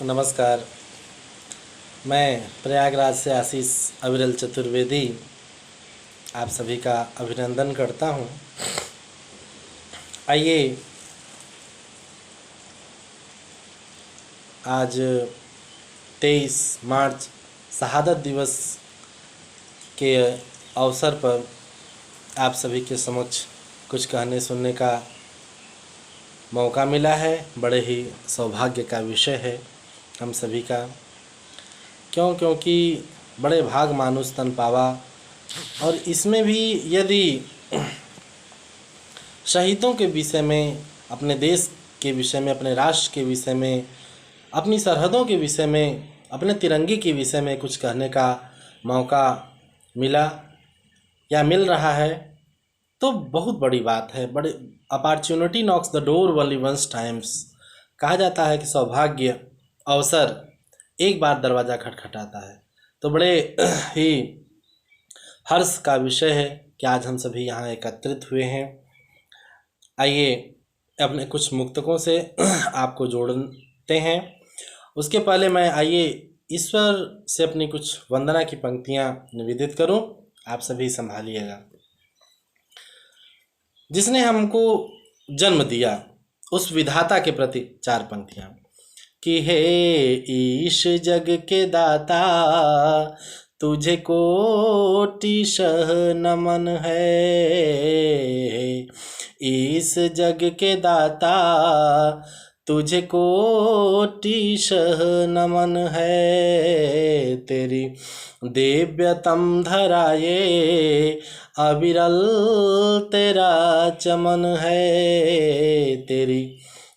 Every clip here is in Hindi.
नमस्कार। मैं प्रयागराज से आशीष अविरल चतुर्वेदी आप सभी का अभिनंदन करता हूं। आइए आज 23 मार्च शहादत दिवस के अवसर पर आप सभी के समक्ष कुछ कहने सुनने का मौका मिला है। बड़े ही सौभाग्य का विषय है हम सभी का, क्योंकि बड़े भाग मानुष तन पावा। और इसमें भी यदि शहीदों के विषय में, अपने देश के विषय में, अपने राष्ट्र के विषय में, अपनी सरहदों के विषय में, अपने तिरंगे के विषय में कुछ कहने का मौका मिला या मिल रहा है तो बहुत बड़ी बात है। बड़े opportunity knocks the door only once times. कहा जाता है कि सौभाग्य, अवसर एक बार दरवाज़ा खटखटाता है। तो बड़े ही हर्ष का विषय है कि आज हम सभी यहाँ एकत्रित हुए हैं। आइए अपने कुछ मुक्तकों से आपको जोड़ते हैं। उसके पहले मैं ईश्वर से अपनी कुछ वंदना की पंक्तियाँ निवेदित करूँ। आप सभी संभालिएगा। जिसने हमको जन्म दिया उस विधाता के प्रति 4 पंक्तियाँ कि हे ईश जग के दाता, तुझे कोटिशः नमन है। इस जग के दाता, तुझे कोटिशः नमन है। तेरी दिव्यतम धराए अविरल तेरा चमन है। तेरी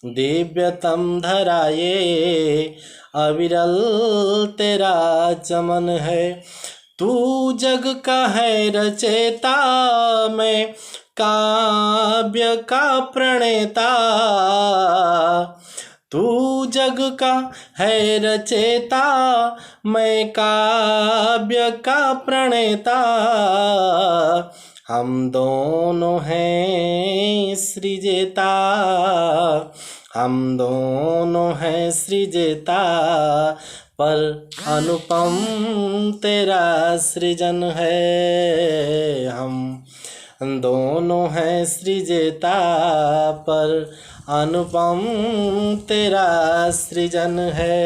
दिव्यतम धराए अविरल तेरा चमन है। तू जग का है रचेता, मैं काव्य का प्रणेता। तू जग का है रचेता, मैं काव्य का प्रणेता। हम दोनों हैं सृजेता, हम दोनों हैं सृजेता। पर अनुपम तेरा सृजन है। हम दोनों हैं सृजेता, पर अनुपम तेरा सृजन है।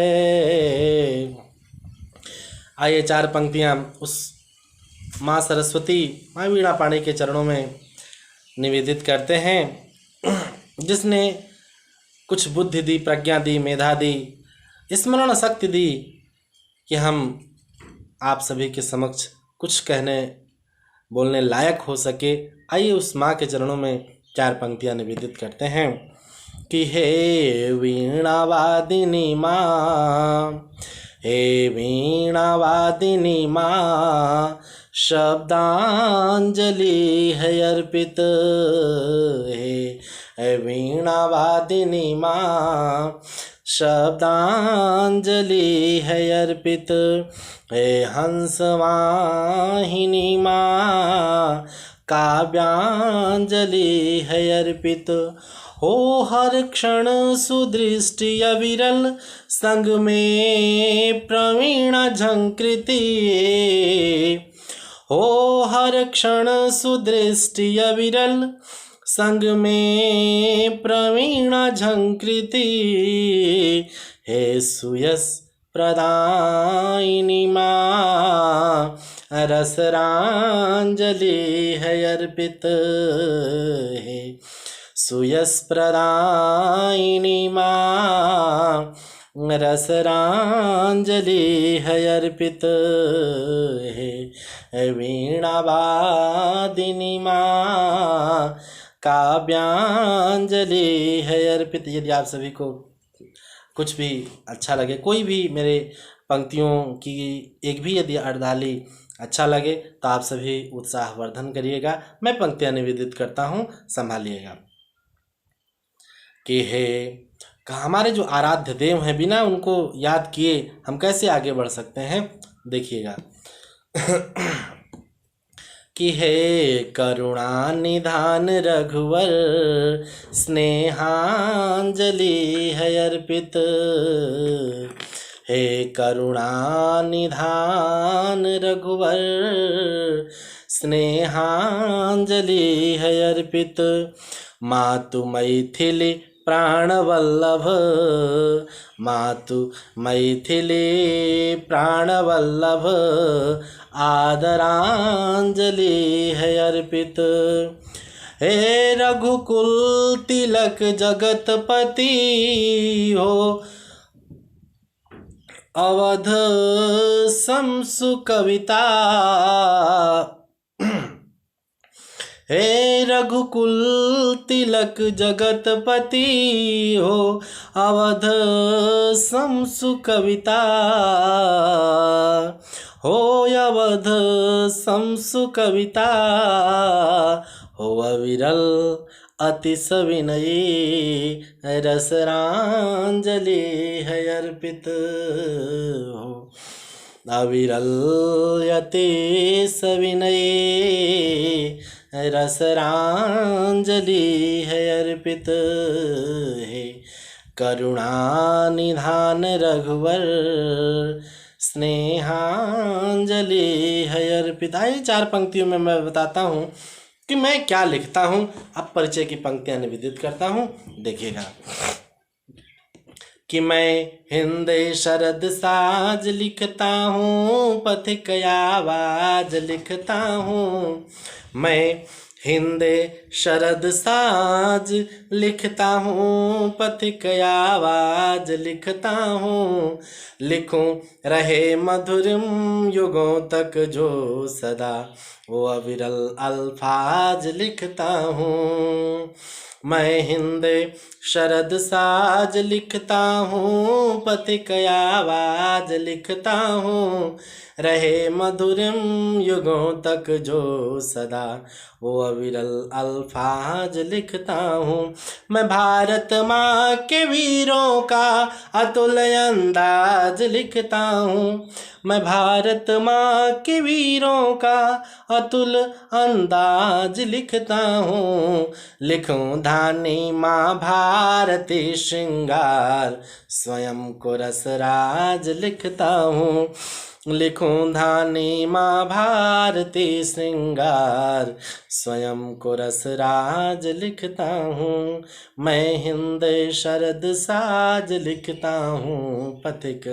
आइए 4 पंक्तियाँ उस माँ सरस्वती, माँ वीणा पाणी के चरणों में निवेदित करते हैं, जिसने कुछ बुद्धि दी, प्रज्ञा दी, मेधा दी, स्मरण शक्ति दी कि हम आप सभी के समक्ष कुछ कहने बोलने लायक हो सके। आइए उस माँ के चरणों में 4 पंक्तियाँ निवेदित करते हैं कि हे वीणा वादिनी माँ, हे वीणा वादिनी माँ, शब्दांजलि है अर्पित। हे वीणा वादिनी माँ, शब्दांजलि है अर्पित। हे हंसवाहिनी माँ, काव्यांजलि है अर्पित। हो हर क्षण सुदृष्टि अविरल, संग में प्रवीण झंकृति। हो हर क्षण सुदृष्टि अविरल, संग में प्रवीण झंकृति। हे सुयस प्रदायिनी माँ, रसरांजलि है अर्पित। हे सुयस प्रदायिनी माँ, रसरांजलि है अर्पित। हे वीणा वादिनी माँ, काव्यांजलि है अर्पित। यदि आप सभी को कुछ भी अच्छा लगे, कोई भी मेरे पंक्तियों की एक भी यदि अर्धाली अच्छा लगे तो आप सभी उत्साहवर्धन करिएगा। मैं पंक्तियाँ निवेदित करता हूँ, संभालिएगा कि हे हमारे जो आराध्य देव हैं, बिना उनको याद किए हम कैसे आगे बढ़ सकते हैं। देखिएगा कि हे करुणा निधान रघुवर स्नेहांजलि है अर्पित। हे करुणा निधान रघुवर स्नेहांजलि है अर्पित। मातु मैथिली प्राणवल्लभ, मातु मैथिली प्राणवल्लभ आदरांजलि है अर्पित। हे रघुकुल तिलक जगतपति हो अवध समसु कविता। हे रघुकुल तिलक जगतपति हो अवध समसु कविता। हो अवध समसु कविता हो अविरल अति सविनयी रसरांजलि है अर्पित। हो अविरल अति सविनयी रसरांजलि है अर्पित। है करुणा निधान रघुवर स्नेहांजलि है अर्पित। आइए 4 पंक्तियों में मैं बताता हूँ कि मैं क्या लिखता हूँ। अब परिचय की पंक्तियाँ निवेदित करता हूँ, देखिएगा। कि मैं हिंदे शरद साज लिखता हूँ, पथिक आवाज लिखता हूँ। मैं हिंदे शरद साज लिखता हूँ, पथिक आवाज लिखता हूँ। लिखूं रहे मधुरम युगों तक जो सदा, वो अविरल अल्फाज लिखता हूँ। मैं हिंदे शरद साज लिखता हूँ, पथिक आवाज लिखता हूँ। रहे मधुरम युगों तक जो सदा, वो अविरल अल्फाज लिखता हूँ। मैं भारत माँ के वीरों का अतुल अंदाज लिखता हूँ। मैं भारत माँ के वीरों का अतुल अंदाज लिखता हूँ। लिखूं धानी माँ भारती श्रृंगार, स्वयं को रसराज लिखता हूँ। लिखूं धानी माँ भारती श्रृंगार, स्वयं को रसराज लिखता हूँ। मैं हिंदे शरद साज लिखता हूँ, पथिक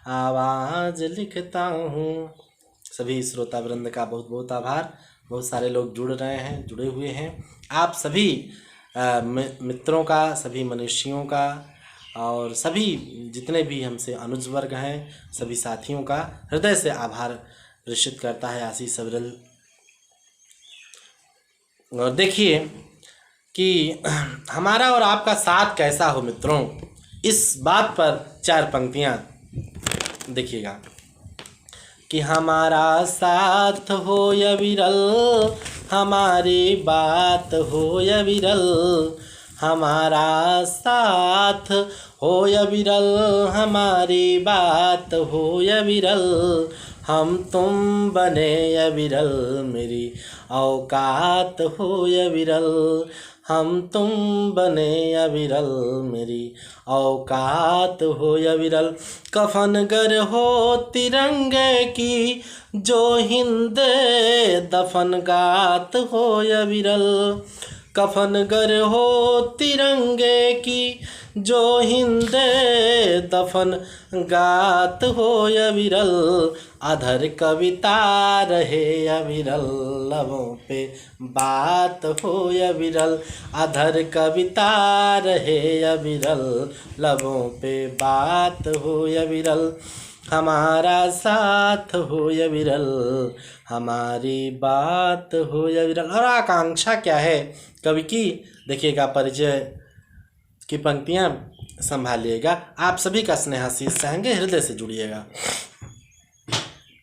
आवाज लिखता हूँ। सभी श्रोता वृंद का बहुत बहुत आभार। बहुत सारे लोग जुड़ रहे हैं, जुड़े हुए हैं। आप सभी मित्रों का, सभी मनुष्यों का और सभी जितने भी हमसे अनुज वर्ग हैं, सभी साथियों का हृदय से आभार प्रेषित करता है आशीष सबरल। और देखिए कि हमारा और आपका साथ कैसा हो मित्रों, इस बात पर 4 पंक्तियाँ देखिएगा। कि हमारा साथ हो या विरल, हमारी बात हो या विरल। हमारा साथ हो या विरल, हमारी बात हो या विरल। हम तुम बने या विरल, मेरी औकात हो या विरल। हम तुम बने या विरल, मेरी औकात हो या विरल। कफन गर हो तिरंगे की जो हिंद, दफन गात हो या विरल। कफन गर हो तिरंगे की जो हिंद, दफन गात हो या विरल। अधर कविता रहे या विरल, लबों पे बात हो या विरल। अधर कविता रहे या विरल, लबों पे बात हो या विरल। हमारा साथ हो या विरल, हमारी बात हो या विरल। और आकांक्षा क्या है कवि की, देखिएगा। परिचय की पंक्तियाँ संभालिएगा। आप सभी का स्नेहाशीष चाहेंगे, हृदय से जुड़िएगा।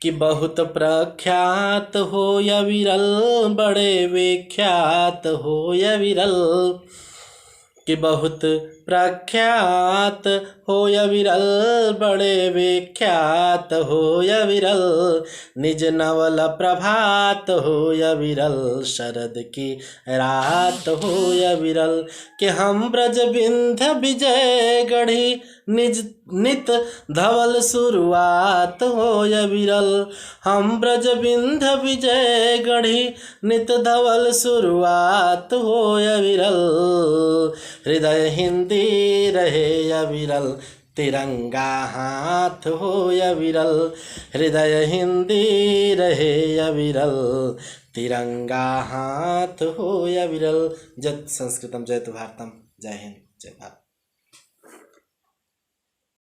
कि बहुत प्रख्यात हो या विरल, बड़े विख्यात हो या विरल। कि बहुत प्रख्यात हो या विरल, बड़े विख्यात हो या विरल, निज नवल प्रभात हो या विरल, शरद की रात हो या विरल। कि हम ब्रज विंध्य विजय गढ़ी, निज नित धवल शुरुआत हो या विरल। हम ब्रज विंध्य विजय गढ़ी, नित धवल शुरुआत हो या विरल। हृदय हिंदी रहे या विरल, तिरंगा हाथ हो या विरल। हृदय हिंदी रहे या विरल, तिरंगा हाथ हो या विरल। जय संस्कृतम जयतु भारतम। जय हिंद जय भारत।